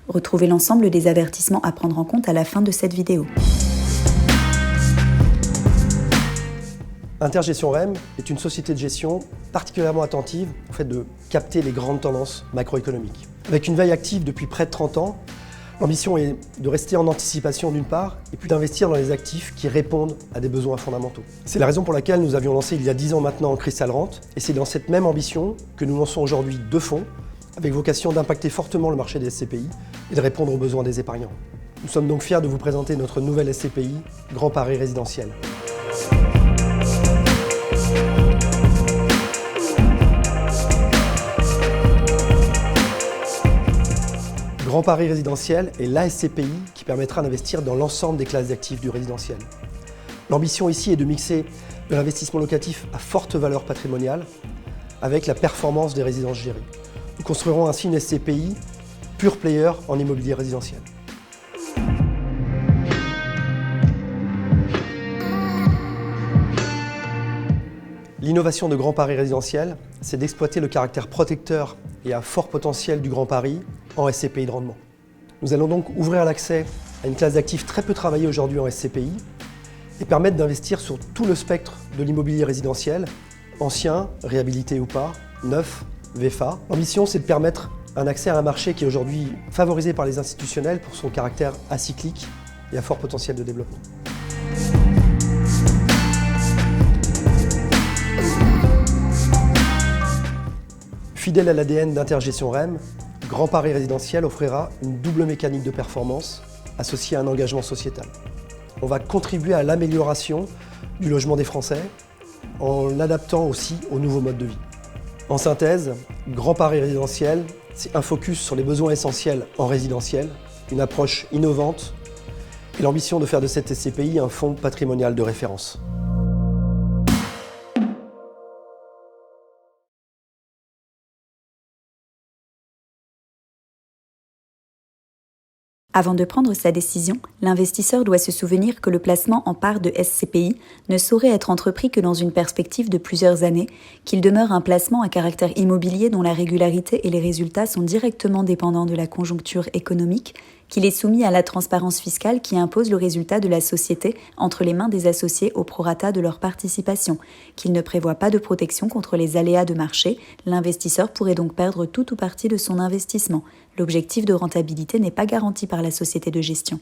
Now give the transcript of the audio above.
Retrouvez l'ensemble des avertissements à prendre en compte à la fin de cette vidéo. Intergestion REM est une société de gestion particulièrement attentive au fait de capter les grandes tendances macroéconomiques. Avec une veille active depuis près de 30 ans, l'ambition est de rester en anticipation d'une part, et puis d'investir dans les actifs qui répondent à des besoins fondamentaux. C'est la raison pour laquelle nous avions lancé il y a 10 ans maintenant Crystal Rent, et c'est dans cette même ambition que nous lançons aujourd'hui 2 fonds, avec vocation d'impacter fortement le marché des SCPI et de répondre aux besoins des épargnants. Nous sommes donc fiers de vous présenter notre nouvelle SCPI, Grand Paris Résidentiel. Grand Paris Résidentiel est la SCPI qui permettra d'investir dans l'ensemble des classes d'actifs du résidentiel. L'ambition ici est de mixer de l'investissement locatif à forte valeur patrimoniale avec la performance des résidences gérées. Nous construirons ainsi une SCPI pure player en immobilier résidentiel. L'innovation de Grand Paris Résidentiel, c'est d'exploiter le caractère protecteur et à fort potentiel du Grand Paris en SCPI de rendement. Nous allons donc ouvrir l'accès à une classe d'actifs très peu travaillée aujourd'hui en SCPI et permettre d'investir sur tout le spectre de l'immobilier résidentiel, ancien, réhabilité ou pas, neuf, VFA. L'ambition, c'est de permettre un accès à un marché qui est aujourd'hui favorisé par les institutionnels pour son caractère acyclique et à fort potentiel de développement. Fidèle à l'ADN d'Intergestion REM, Grand Paris Résidentiel offrira une double mécanique de performance associée à un engagement sociétal. On va contribuer à l'amélioration du logement des Français en l'adaptant aussi aux nouveaux modes de vie. En synthèse, Grand Paris Résidentiel, c'est un focus sur les besoins essentiels en résidentiel, une approche innovante et l'ambition de faire de cette SCPI un fonds patrimonial de référence. Avant de prendre sa décision, l'investisseur doit se souvenir que le placement en part de SCPI ne saurait être entrepris que dans une perspective de plusieurs années, qu'il demeure un placement à caractère immobilier dont la régularité et les résultats sont directement dépendants de la conjoncture économique, qu'il est soumis à la transparence fiscale qui impose le résultat de la société entre les mains des associés au prorata de leur participation, qu'il ne prévoit pas de protection contre les aléas de marché, l'investisseur pourrait donc perdre tout ou partie de son investissement. L'objectif de rentabilité n'est pas garanti par la société de gestion.